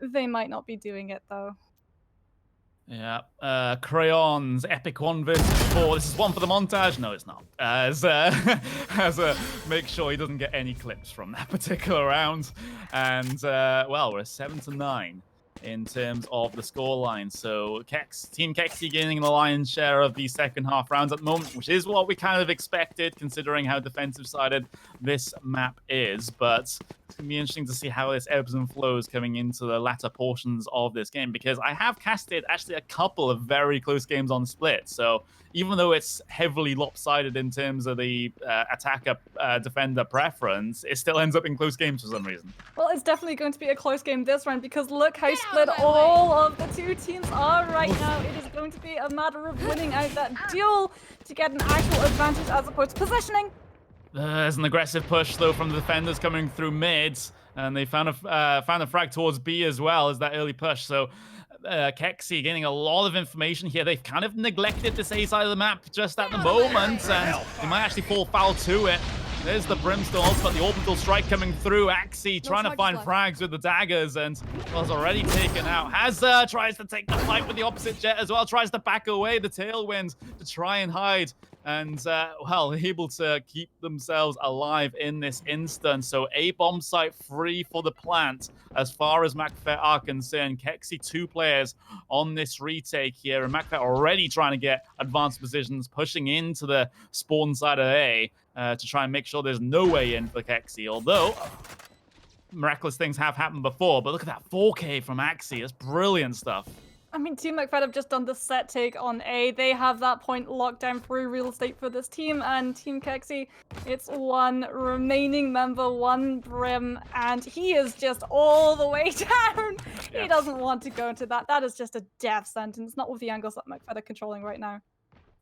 Speaker 2: They might not be doing it, though.
Speaker 1: Yeah, Crayons, epic 1 versus 4. This is one for the montage. No, it's not. Make sure he doesn't get any clips from that particular round. And, well, we're 7-9 in terms of the scoreline. So Team Kexi gaining the lion's share of the second half rounds at the moment, which is what we kind of expected considering how defensive-sided this map is. But it's going to be interesting to see how this ebbs and flows coming into the latter portions of this game, because I have casted actually a couple of very close games on Split. So even though it's heavily lopsided in terms of the attacker-defender preference, it still ends up in close games for some reason.
Speaker 2: Well, it's definitely going to be a close game this round, because look how split all of the 2 teams are right now. It is going to be a matter of winning out that duel to get an actual advantage as opposed to positioning.
Speaker 1: There's an aggressive push, though, from the defenders coming through mids, and they found a frag towards B as well as that early push. So Kexi getting a lot of information here. They've kind of neglected this A side of the map just at the moment, and they might actually fall foul to it. There's the Brimstone ultimate, the orbital strike coming through. Axie trying to find frags with the daggers, and was already taken out. Hazard tries to take the fight with the opposite jet as well, tries to back away the tailwind to try and hide. And, well, able to keep themselves alive in this instance. So A bomb site free for the plant as far as MacFet are concerned. Kexi 2 players on this retake here, and MacFet already trying to get advanced positions, pushing into the spawn side of A to try and make sure there's no way in for Kexi. Although miraculous things have happened before, but look at that 4K from Axie. That's brilliant stuff.
Speaker 2: I mean, Team MacFet have just done the set take on A. They have that point locked down through real estate for this team, and Team Kexi, it's 1 remaining member, 1 Brim, and he is just all the way down. Yeah. He doesn't want to go into that. That is just a death sentence, not with the angles that MacFet are controlling right now.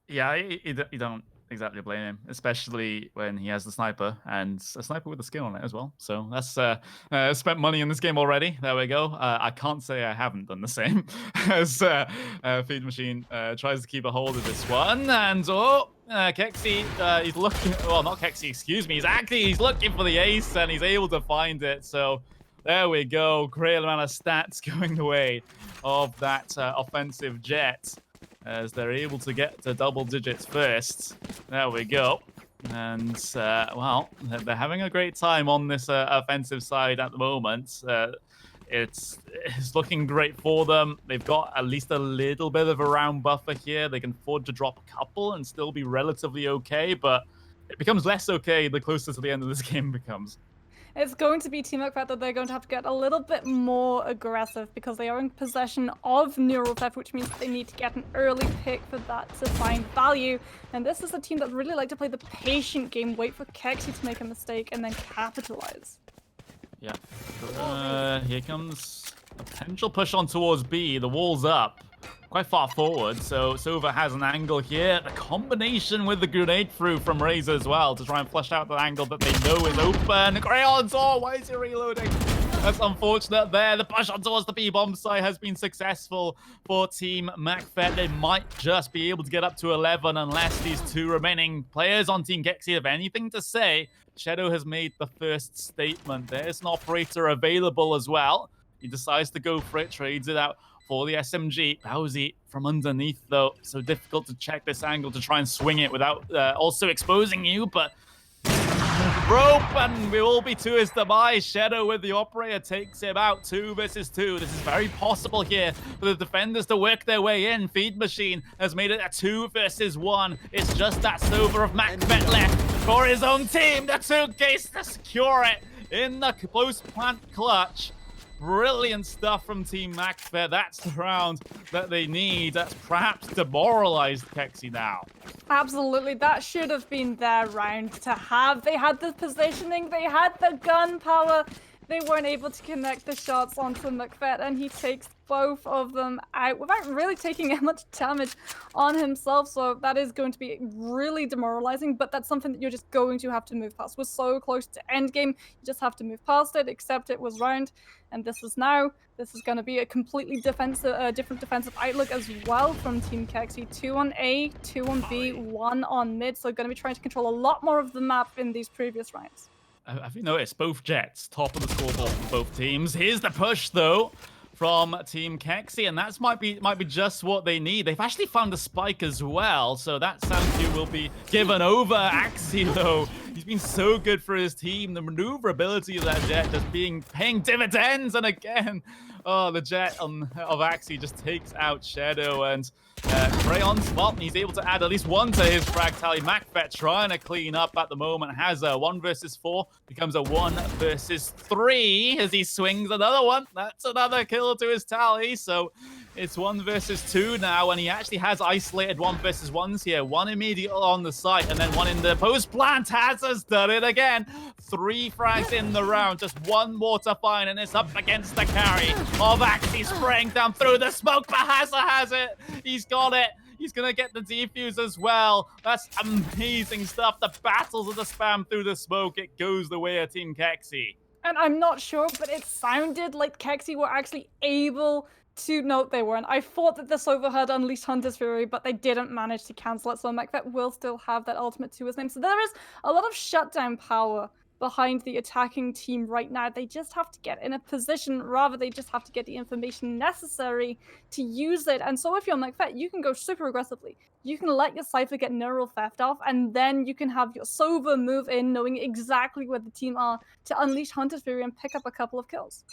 Speaker 1: Yeah, you don't exactly blame him, especially when he has the sniper and a sniper with a skill on it as well. So that's spent money in this game already. There we go. I can't say I haven't done the same as Feed Machine tries to keep a hold of this one. And Kexi, he's looking. Well, not Kexi, excuse me. He's looking for the ace and he's able to find it. So there we go. Great amount of stats going the way of that offensive Jet, as they're able to get to double digits first. There we go. And, well, they're having a great time on this offensive side at the moment. It's looking great for them. They've got at least a little bit of a round buffer here. They can afford to drop a couple and still be relatively okay, but it becomes less okay the closer to the end of this game becomes.
Speaker 2: It's going to be Team Macbeth that they're going to have to get a little bit more aggressive because they are in possession of Neural Theft, which means they need to get an early pick for that to find value. And this is a team that really like to play the patient game, wait for Kexi to make a mistake, and then capitalize.
Speaker 1: Yeah. Here comes a potential push on towards B. The wall's up. Quite far forward, so Sova has an angle here. The combination with the grenade through from Razor as well to try and flush out the angle that they know is open. Crayons, why is he reloading? That's unfortunate there. The push on towards the B-bomb site has been successful for Team MacFet. They might just be able to get up to 11 unless these two remaining players on Team Kexi have anything to say. Shadow has made the first statement. There's an operator available as well. He decides to go for it, trades it out for the SMG. Bowsy from underneath, though, so difficult to check this angle to try and swing it without also exposing you, but rope, and we will be to his demise. Shadow with the operator takes him out. 2 versus 2. This is very possible here for the defenders to work their way in. Feed Machine has made it a 2 versus 1. It's just that Sova of MacBet left for his own team. The 2 case to secure it in the close plant clutch. Brilliant stuff from Team MacFet. That's the round that they need. That's perhaps demoralized Kexi now.
Speaker 2: Absolutely, that should have been their round to have. They had the positioning, they had the gun power. They weren't able to connect the shots onto MacFet, and he takes both of them out without really taking much damage on himself. So that is going to be really demoralizing, but that's something that you're just going to have to move past. We're so close to endgame, you just have to move past it, accept it was round, and this is going to be a completely different defensive outlook as well from Team Kexi. 2 on A, 2 on B, 1 on mid, so going to be trying to control a lot more of the map in these previous rounds.
Speaker 1: Have you noticed both Jets top of the scoreboard for both teams? Here's the push though from Team Kexi, and that might be just what they need. They've actually found a spike as well, so that Sanku will be given over. Axie though, he's been so good for his team. The maneuverability of that Jet just paying dividends, and again, the Jet of Axie just takes out Shadow, and Crayons, well, he's able to add at least 1 to his frag tally. MacFet trying to clean up at the moment, has a 1 versus 4, becomes a 1 versus 3 as he swings another one. That's another kill to his tally, so it's 1 versus 2 now, and he actually has isolated 1 versus 1s here. 1 immediately on the site, and then 1 in the post plant. Has done it again. 3 frags in the round, just 1 more to find, and it's up against the carry of Axie spraying down through the smoke, but Hazza has it. He's got it. He's going to get the defuse as well. That's amazing stuff. The battles of the spam through the smoke. It goes the way of Team Kexi.
Speaker 2: And I'm not sure, but it sounded like Kexi were actually able to... No, they weren't. I thought that the Sova had unleashed Hunter's Fury, but they didn't manage to cancel it, so MacBet will still have that ultimate to his name. So there is a lot of shutdown power behind the attacking team right now. They just have to get in a position, rather they just have to get the information necessary to use it. And so if you're MacFet, you can go super aggressively. You can let your Cypher get Neural Theft off, and then you can have your Sova move in, knowing exactly where the team are, to unleash Hunter's Fury and pick up a couple of kills.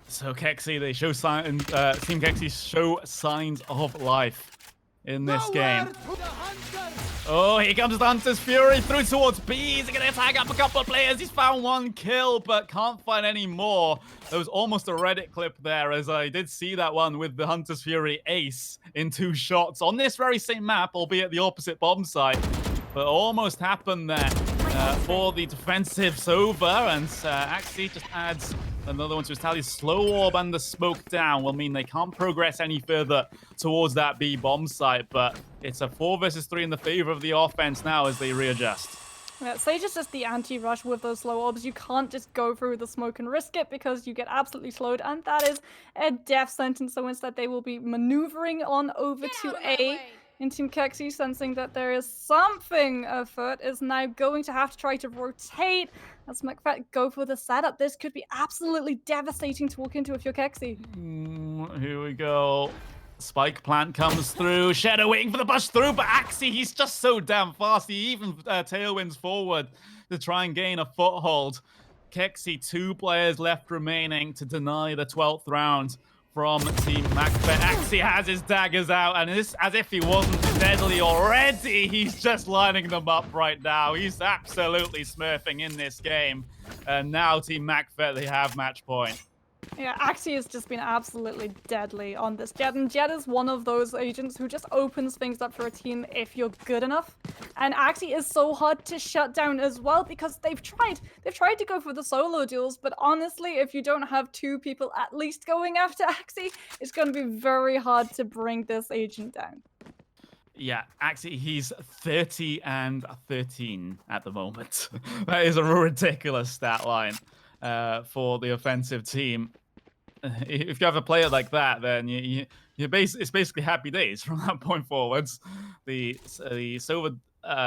Speaker 1: So Kexi, they show signs. Team Kexi show signs of life in this game. Oh, here comes the Hunter's Fury through towards B. He's going to tag up a couple of players. He's found 1 kill, but can't find any more. There was almost a Reddit clip there, as I did see that one with the Hunter's Fury ace in 2 shots on this very same map, albeit the opposite bomb site. But almost happened there for the defensive Sova, and Axie just adds another one to his tally. Slow orb and the smoke down will mean they can't progress any further towards that B bomb site, but It's a 4 versus 3 in the favor of the offense now as they readjust.
Speaker 2: Yeah, Sage is just the anti-rush with those slow orbs. You can't just go through the smoke and risk it because you get absolutely slowed, and that is a death sentence. So instead, they will be maneuvering on over to A. And Team Kexi, sensing that there is something afoot, is now going to have to try to rotate as McFett go for the setup. This could be absolutely devastating to walk into if you're Kexi.
Speaker 1: Here we go. Spike plant comes through. Shadow waiting for the push through, but Axie, he's just so damn fast. He even tailwinds forward to try and gain a foothold. Kexi, 2 players left remaining to deny the 12th round from Team McFett. Axie has his daggers out, and it's as if he wasn't deadly already. He's just lining them up right now. He's absolutely smurfing in this game. And now Team McFett, they have match point.
Speaker 2: Yeah, Axie has just been absolutely deadly on this Jett, and Jett is one of those agents who just opens things up for a team if you're good enough. And Axie is so hard to shut down as well because they've tried to go for the solo duels, but honestly, if you don't have 2 people at least going after Axie, it's going to be very hard to bring this agent down.
Speaker 1: Yeah, actually, he's 30 and 13 at the moment. That is a ridiculous stat line for the offensive team. If you have a player like that, then it's basically happy days from that point forwards. The Silver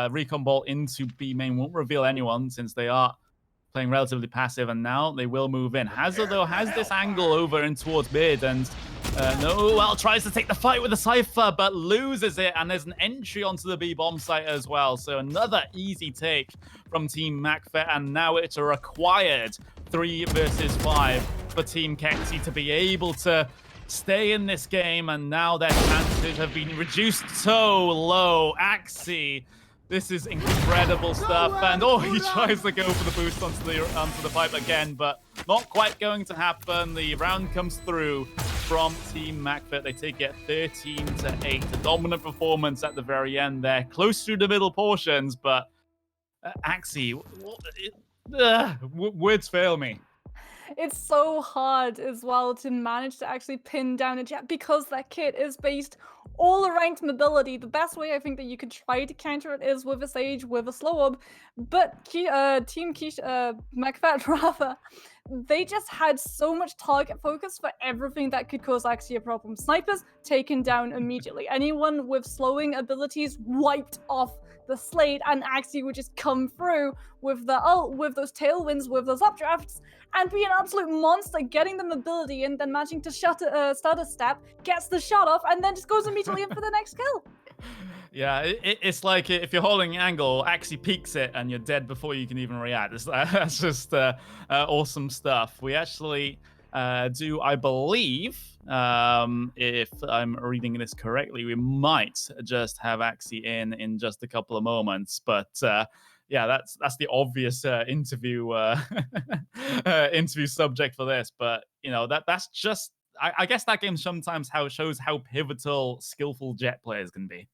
Speaker 1: recon ball into B main won't reveal anyone since they are playing relatively passive, and now they will move in. Hazard, though, has this angle over and towards mid, and Noel tries to take the fight with the Cypher, but loses it, and there's an entry onto the B bomb site as well. So another easy take from Team McFett, and now it's a required 3 versus 5 for Team Kexi to be able to stay in this game, and now their chances have been reduced so low. Axie, this is incredible stuff, and he tries to go for the boost onto the pipe again, but not quite going to happen. The round comes through from Team McFett. They take it 13-8. A dominant performance at the very end there, close through the middle portions, but Axie, words fail me.
Speaker 2: It's so hard as well to manage to actually pin down a Jett because that kit is based all around mobility. The best way I think that you could try to counter it is with a Sage, with a slow orb, but Team McFett rather, they just had so much target focus for everything that could cause Axie a problem. Snipers taken down immediately. Anyone with slowing abilities wiped off the slate, and Axie would just come through with the ult, with those tailwinds, with those updrafts, and be an absolute monster, getting the mobility and then managing to start a step, gets the shot off, and then just goes immediately in for the next kill.
Speaker 1: Yeah, it's like if you're holding an angle, Axie peeks it, and you're dead before you can even react. That's just awesome stuff. We actually do, I believe, if I'm reading this correctly, we might just have Axie in just a couple of moments, but yeah, that's the obvious interview interview subject for this. But that's just I guess that game sometimes shows how pivotal skillful Jett players can be.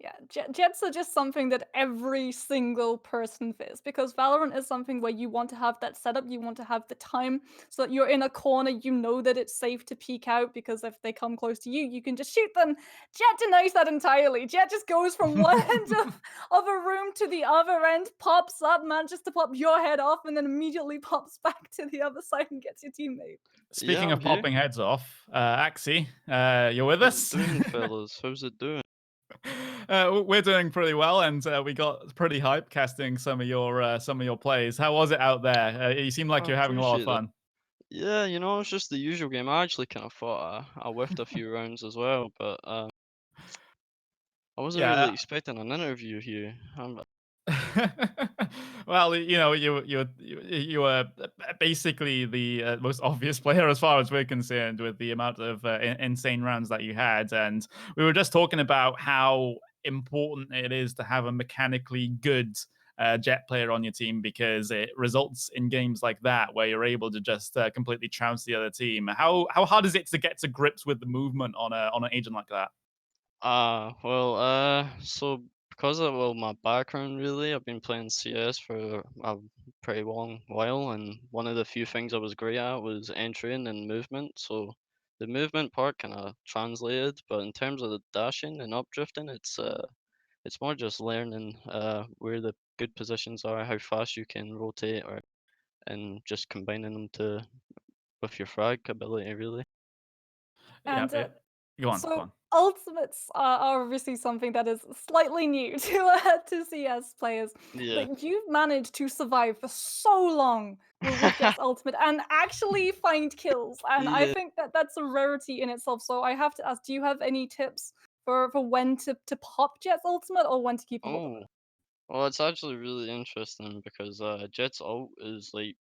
Speaker 2: Yeah, Jets are just something that every single person fears because Valorant is something where you want to have that setup, you want to have the time so that you're in a corner, you know that it's safe to peek out because if they come close to you, you can just shoot them. Jett denies that entirely. Jett just goes from one end of a room to the other end, pops up, manages to pop your head off, and then immediately pops back to the other side and gets your teammate.
Speaker 1: Speaking
Speaker 3: Yeah,
Speaker 1: of popping heads off, Axie, you're with us?
Speaker 3: doing, fellas? How's it doing?
Speaker 1: We're doing pretty well, and we got pretty hype casting some of your plays. How was it out there? You seem like
Speaker 3: I
Speaker 1: you're having a lot of
Speaker 3: appreciate that.
Speaker 1: fun.
Speaker 3: Yeah, it's just the usual game. I actually kind of thought I whiffed a few rounds as well, but I wasn't really
Speaker 1: Yeah.
Speaker 3: expecting an interview here.
Speaker 1: Well, you were basically the most obvious player as far as we're concerned with the amount of insane rounds that you had, and we were just talking about how important it is to have a mechanically good Jett player on your team because it results in games like that where you're able to just completely trounce the other team. How hard is it to get to grips with the movement on an agent like that?
Speaker 3: So because of my background really, I've been playing CS for a pretty long while, and one of the few things I was great at was entering and movement. So the movement part kind of translated, but in terms of the dashing and updrifting, it's more just learning where the good positions are, how fast you can rotate, or and just combining them to with your frag ability, really.
Speaker 1: Yeah,
Speaker 2: And
Speaker 1: go on, go
Speaker 2: so
Speaker 1: on.
Speaker 2: ultimates are obviously something that is slightly new to CS players,
Speaker 3: Yeah.
Speaker 2: but you've managed to survive for so long with Jet's ultimate and actually find kills, and I
Speaker 3: Yeah.
Speaker 2: think that that's a rarity in itself. So I have to ask, do you have any tips for when to pop Jet's ultimate or when to keep a hold of
Speaker 3: Oh. Well, it's actually really interesting because Jet's ult is like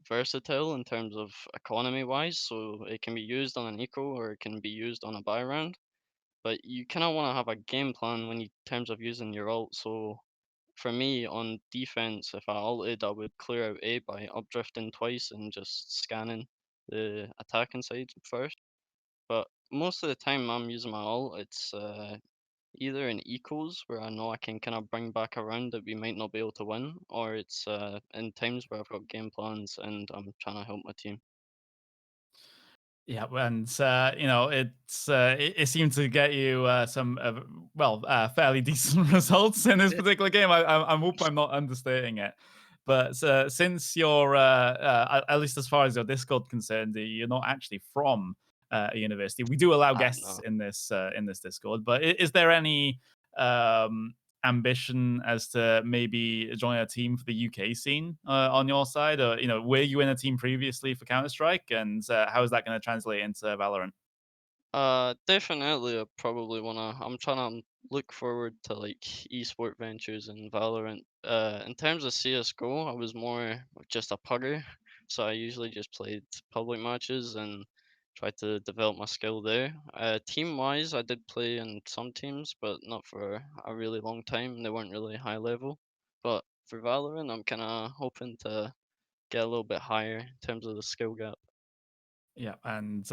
Speaker 3: versatile in terms of economy wise, so it can be used on an eco or it can be used on a buy round. But you kind of want to have a game plan when you terms of using your ult. So for me on defense, if I ulted, I would clear out A by updrifting twice and just scanning the attacking side first. But most of the time I'm using my ult, it's either in ecos where I know I can kind of bring back a round that we might not be able to win, or it's in times where I've got game plans and I'm trying to help my team.
Speaker 1: Yeah, and it seemed to get you some fairly decent results in this
Speaker 3: Yeah.
Speaker 1: particular game. I hope I'm not understating it. But since you're at least as far as your Discord concerned, you're not actually from a university. We do allow
Speaker 3: Ah,
Speaker 1: guests
Speaker 3: no.
Speaker 1: in this Discord, but is there any um, ambition as to maybe join a team for the UK scene on your side, or were you in a team previously for Counter Strike, and how is that going to translate into Valorant?
Speaker 3: Definitely, I probably wanna. I'm trying to look forward to like esport ventures and Valorant. In terms of CS:GO, I was more of just a pugger, so I usually just played public matches and tried to develop my skill there. Team wise, I did play in some teams, but not for a really long time. They weren't really high level. But for Valorant, I'm kind of hoping to get a little bit higher in terms of the skill gap.
Speaker 1: Yeah, and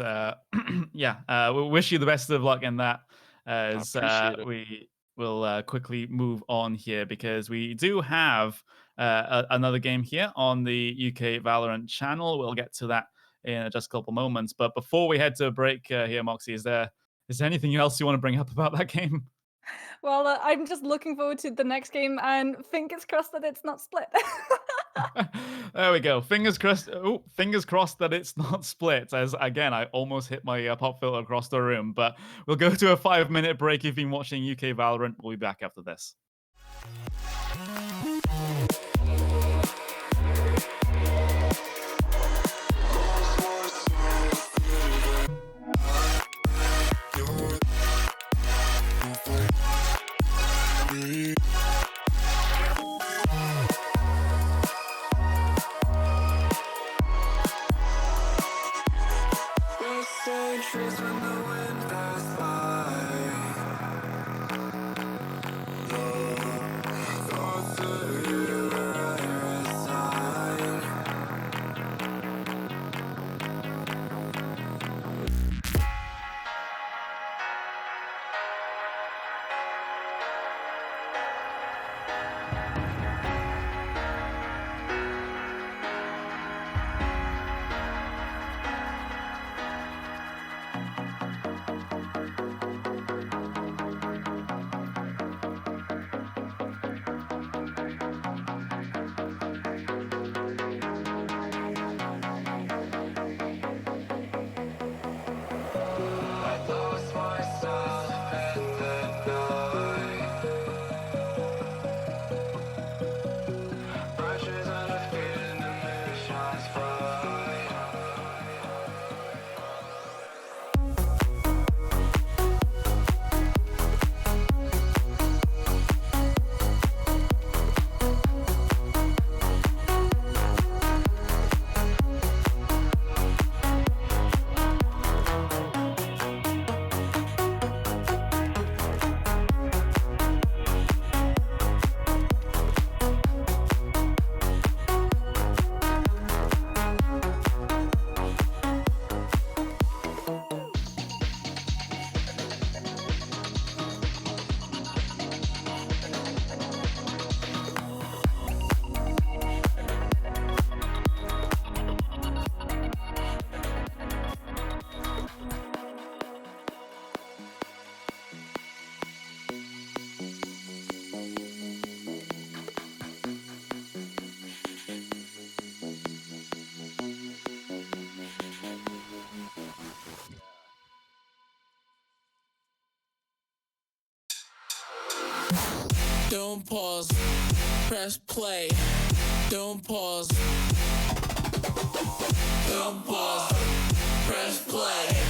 Speaker 1: yeah, we wish you the best of luck in that.
Speaker 3: I
Speaker 1: As
Speaker 3: appreciate it.
Speaker 1: we will quickly move on here because we do have another game here on the UK Valorant channel. We'll get to that in just a couple moments. But before we head to a break here, Moxie, is there anything else you want to bring up about that game?
Speaker 2: Well, I'm just looking forward to the next game and fingers crossed that it's not split.
Speaker 1: There we go. Fingers crossed. Oh, fingers crossed that it's not split. As again, I almost hit my pop filter across the room. But we'll go to a 5-minute break. If you've been watching UK Valorant, we'll be back after this.
Speaker 4: Don't pause. Press play. Don't pause. Don't pause. Press play.